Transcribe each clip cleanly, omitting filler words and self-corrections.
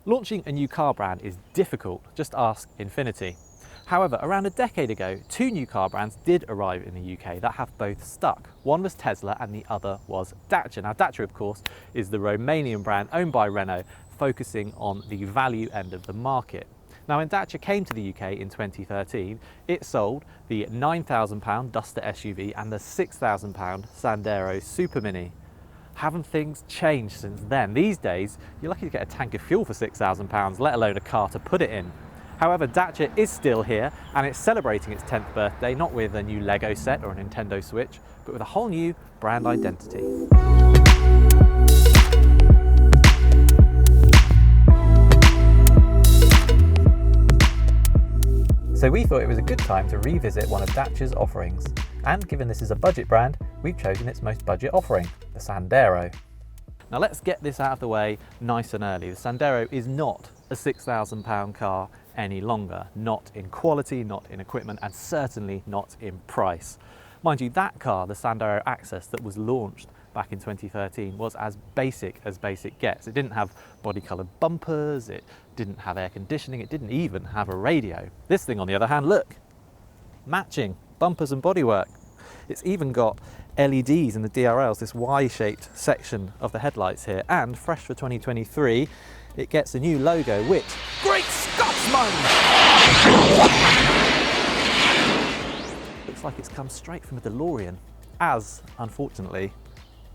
Launching a new car brand is difficult, just ask Infiniti. However, around a decade ago, two new car brands did arrive in the UK that have both stuck. One was Tesla and the other was Dacia. Now Dacia, of course, is the Romanian brand owned by Renault, focusing on the value end of the market. Now when Dacia came to the UK in 2013, it sold the £9,000 Duster SUV and the £6,000 Sandero Supermini. Haven't things changed since then? These days, you're lucky to get a tank of fuel for £6,000, let alone a car to put it in. However, Dacia is still here and it's celebrating its 10th birthday, not with a new Lego set or a Nintendo Switch, but with a whole new brand identity. So we thought it was a good time to revisit one of Dacia's offerings. And given this is a budget brand, we've chosen its most budget offering, the Sandero. Now let's get this out of the way nice and early. The Sandero is not a £6,000 car any longer. Not in quality, not in equipment, and certainly not in price. Mind you, that car, the Sandero Access that was launched back in 2013, was as basic gets. It didn't have body-coloured bumpers, it didn't have air conditioning, it didn't even have a radio. This thing, on the other hand, look, matching bumpers and bodywork. It's even got LEDs in the DRLs, this Y-shaped section of the headlights here, and fresh for 2023, it gets a new logo, which, great Scotsman! Looks like it's come straight from a DeLorean, as, unfortunately,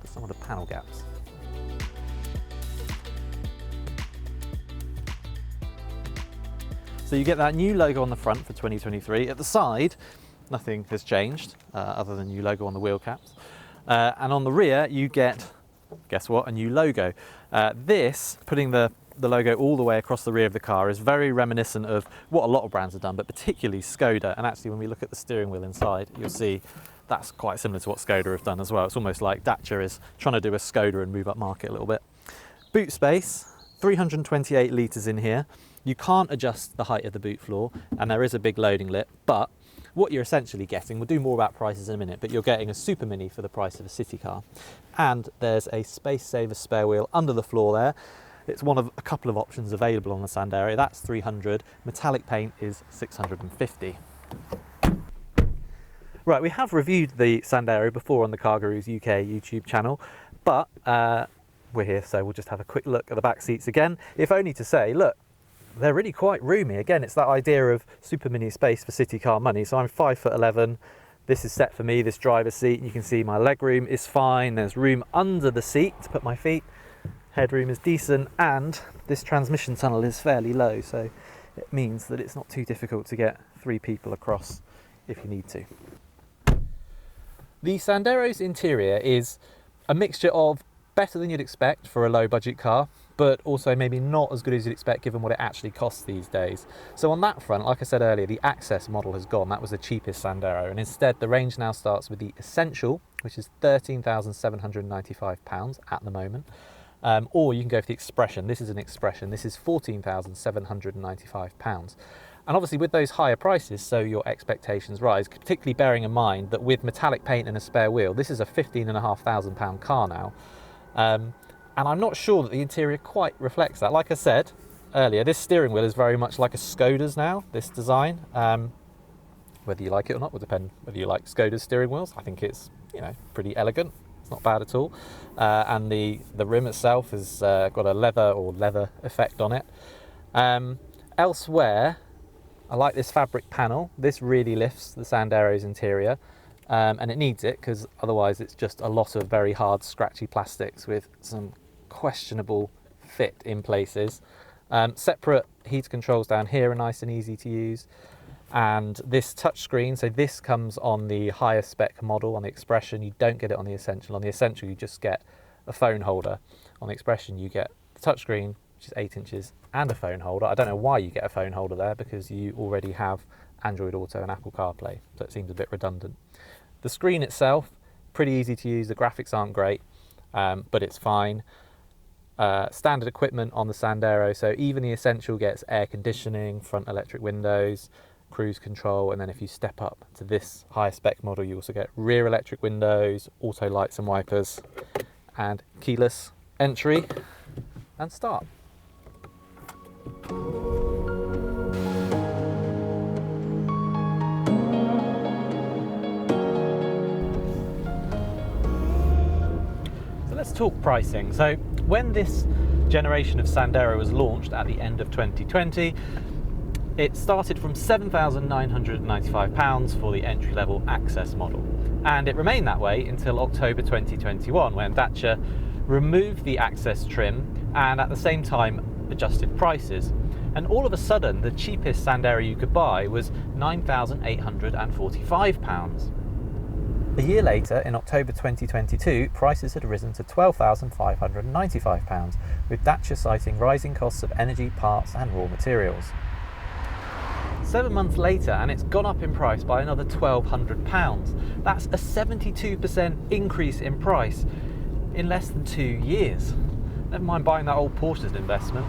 do some of the panel gaps. So you get that new logo on the front for 2023. At the side, nothing has changed other than new logo on the wheel caps. And on the rear, you get, guess what, a new logo. This, putting the logo all the way across the rear of the car, is very reminiscent of what a lot of brands have done, but particularly Skoda. And actually, when we look at the steering wheel inside, you'll see that's quite similar to what Skoda have done as well. It's almost like Dacia is trying to do a Skoda and move up market a little bit. Boot space, 328 litres in here. You can't adjust the height of the boot floor, and there is a big loading lip, but what you're essentially getting, we'll do more about prices in a minute, but you're getting a Supermini for the price of a city car. And there's a space saver spare wheel under the floor there. It's one of a couple of options available on the Sandero. That's 300. Metallic paint is 650. Right, we have reviewed the Sandero before on the CarGurus UK YouTube channel, but we're here, so we'll just have a quick look at the back seats again, if only to say, look, they're really quite roomy. Again, it's that idea of Supermini space for city car money. So I'm 5'11". This is set for me, this driver's seat. You can see my leg room is fine. There's room under the seat to put my feet. Headroom is decent, and this transmission tunnel is fairly low, so it means that it's not too difficult to get 3 people across if you need to. The Sandero's interior is a mixture of better than you'd expect for a low budget car, but also maybe not as good as you'd expect given what it actually costs these days. So on that front, like I said earlier, the Access model has gone. That was the cheapest Sandero, and instead the range now starts with the Essential, which is £13,795 at the moment. Or you can go for the Expression. This is an Expression. This is £14,795. And obviously with those higher prices, so your expectations rise, particularly bearing in mind that with metallic paint and a spare wheel, this is a £15,500 car now. And I'm not sure that the interior quite reflects that. Like I said earlier, this steering wheel is very much like a Skoda's now, this design. Whether you like it or not will depend whether you like Skoda's steering wheels. I think it's, pretty elegant. It's not bad at all. And the rim itself has got a leather effect on it. Elsewhere, I like this fabric panel. This really lifts the Sandero's interior. And it needs it because otherwise it's just a lot of very hard, scratchy plastics with some questionable fit in places. Separate heater controls down here are nice and easy to use. And this touchscreen, so this comes on the higher spec model. On the Expression, you don't get it on the Essential. On the Essential, you just get a phone holder. On the Expression, you get the touchscreen, which is 8 inches, and a phone holder. I don't know why you get a phone holder there, because you already have Android Auto and Apple CarPlay, so it seems a bit redundant. The screen itself, pretty easy to use. The graphics aren't great, but it's fine. Standard equipment on the Sandero, so even the Essential gets air conditioning, front electric windows, cruise control, and then if you step up to this higher spec model, you also get rear electric windows, auto lights and wipers, and keyless entry and start. talk pricing. So when this generation of Sandero was launched at the end of 2020, it started from £7,995 for the entry-level access model, and it remained that way until October 2021, when Dacia removed the access trim and at the same time adjusted prices. And all of a sudden, the cheapest Sandero you could buy was £9,845. A year later, in October 2022, prices had risen to £12,595, with Dacia citing rising costs of energy, parts and raw materials. 7 months later, and it's gone up in price by another £1,200. That's a 72% increase in price in less than 2 years. Never mind buying that old Porsche as an investment,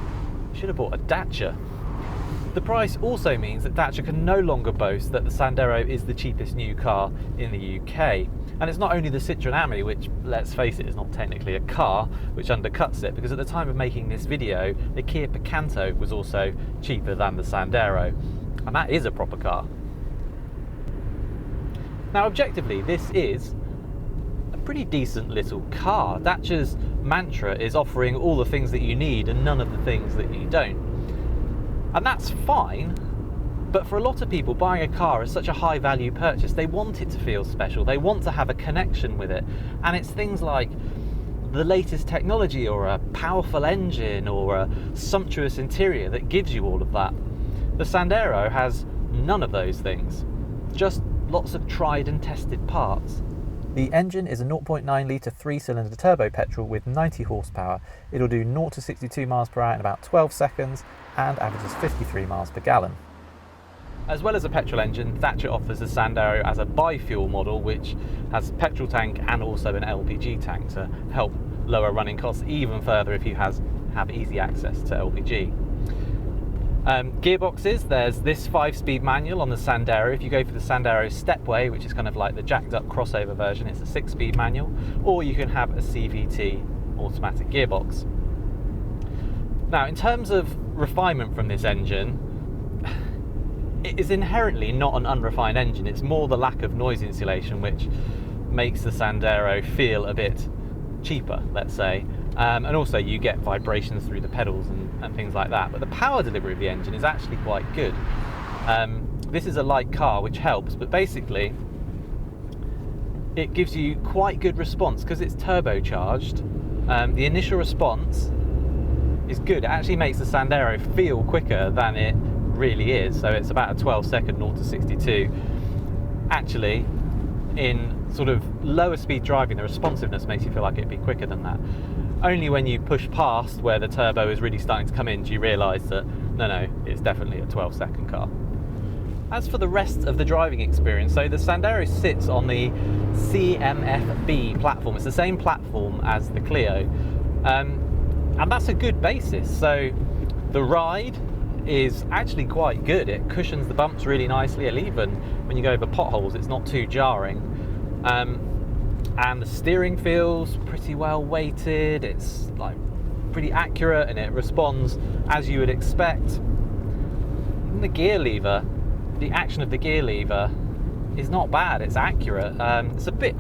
you should have bought a Dacia. The price also means that Dacia can no longer boast that the Sandero is the cheapest new car in the UK. And it's not only the Citroën Ami, which, let's face it, is not technically a car, which undercuts it, because at the time of making this video, the Kia Picanto was also cheaper than the Sandero. And that is a proper car. Now, objectively, this is a pretty decent little car. Dacia's mantra is offering all the things that you need and none of the things that you don't. And that's fine, but for a lot of people, buying a car is such a high value purchase. They want it to feel special. They want to have a connection with it. And it's things like the latest technology or a powerful engine or a sumptuous interior that gives you all of that. The Sandero has none of those things, just lots of tried and tested parts. The engine is a 0.9 litre 3-cylinder turbo petrol with 90 horsepower. It'll do 0 to 62 miles per hour in about 12 seconds and averages 53 miles per gallon. As well as a petrol engine, Dacia offers the Sandero as a bi-fuel model, which has a petrol tank and also an LPG tank to help lower running costs even further if you have easy access to LPG. Gearboxes, there's this 5-speed manual on the Sandero. If you go for the Sandero Stepway, which is kind of like the jacked up crossover version, it's a 6-speed manual, or you can have a CVT automatic gearbox. Now, in terms of refinement from this engine, it is inherently not an unrefined engine. It's more the lack of noise insulation which makes the Sandero feel a bit cheaper, let's say. And also you get vibrations through the pedals and things like that. But the power delivery of the engine is actually quite good. This is a light car, which helps, but basically it gives you quite good response because it's turbocharged. The initial response is good. It actually makes the Sandero feel quicker than it really is. So it's about a 12-second 0 to 62. Actually, in sort of lower speed driving, the responsiveness makes you feel like it'd be quicker than that. Only when you push past where the turbo is really starting to come in do you realise that no, it's definitely a 12-second car. As for the rest of the driving experience, so the Sandero sits on the CMF-B platform. It's the same platform as the Clio, and that's a good basis. So the ride is actually quite good. It cushions the bumps really nicely, and even when you go over potholes it's not too jarring. And the steering feels pretty well weighted. It's like pretty accurate and it responds as you would expect. And the gear lever, the action of the gear lever is not bad. It's accurate. It's a bit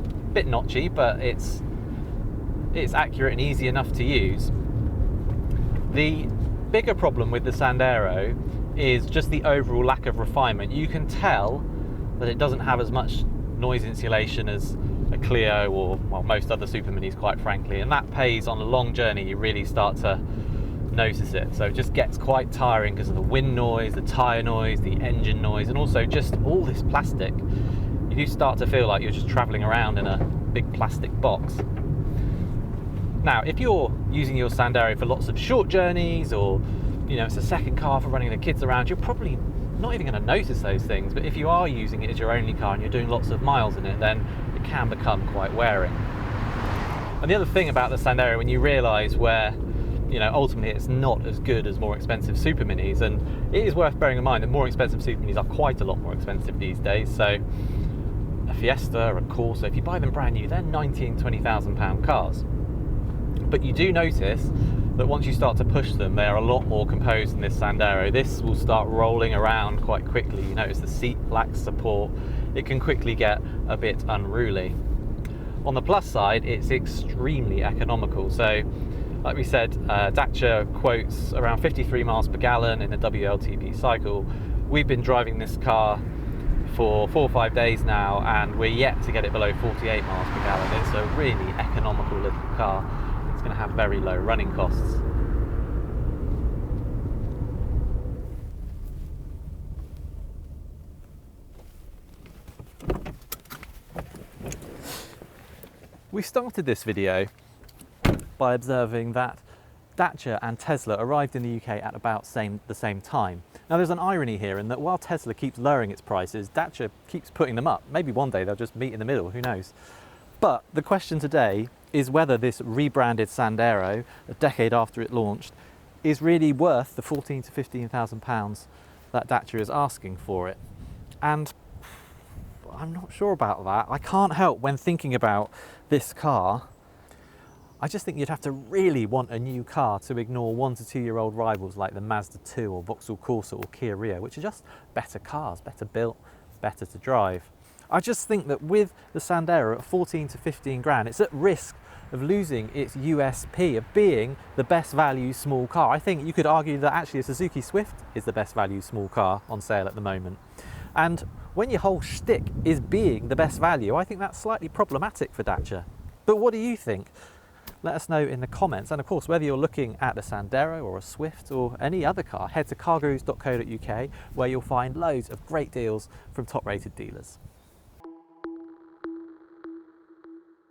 notchy, but it's accurate and easy enough to use. The bigger problem with the Sandero is just the overall lack of refinement. You can tell that it doesn't have as much noise insulation as a Clio or, well, most other superminis, quite frankly, and that pays on a long journey. You really start to notice it. So it just gets quite tiring because of the wind noise, the tyre noise, the engine noise, and also just all this plastic. You do start to feel like you're just travelling around in a big plastic box. Now, if you're using your Sandero for lots of short journeys, or it's a second car for running the kids around, you're probably not even going to notice those things. But if you are using it as your only car and you're doing lots of miles in it, then it can become quite wearing. And the other thing about the Sandero, when you realise where ultimately it's not as good as more expensive superminis, and it is worth bearing in mind that more expensive superminis are quite a lot more expensive these days. So a Fiesta, a Corsa, if you buy them brand new, they're £19,000 and £20,000 cars. But you do notice that once you start to push them, they are a lot more composed than this Sandero. This will start rolling around quite quickly. You notice the seat lacks support. It can quickly get a bit unruly. On the plus side, it's extremely economical. So like we said, Dacia quotes around 53 miles per gallon in a WLTP cycle. We've been driving this car for 4 or 5 days now, and we're yet to get it below 48 miles per gallon. It's a really economical little car. It's going to have very low running costs. We started this video by observing that Dacia and Tesla arrived in the UK at about the same time. Now there's an irony here in that while Tesla keeps lowering its prices, Dacia keeps putting them up. Maybe one day they'll just meet in the middle, who knows. But the question today is whether this rebranded Sandero, a decade after it launched, is really worth the £14,000 to £15,000 that Dacia is asking for it. And I'm not sure about that. I can't help when thinking about this car. I just think you'd have to really want a new car to ignore 1 to 2 year old rivals like the Mazda 2 or Vauxhall Corsa or Kia Rio, which are just better cars, better built, better to drive. I just think that with the Sandero at 14 to 15 grand, it's at risk of losing its USP of being the best value small car. I think you could argue that actually a Suzuki Swift is the best value small car on sale at the moment. And when your whole shtick is being the best value, I think that's slightly problematic for Dacia. But what do you think? Let us know in the comments. And of course, whether you're looking at a Sandero or a Swift or any other car, head to cargurus.co.uk where you'll find loads of great deals from top rated dealers.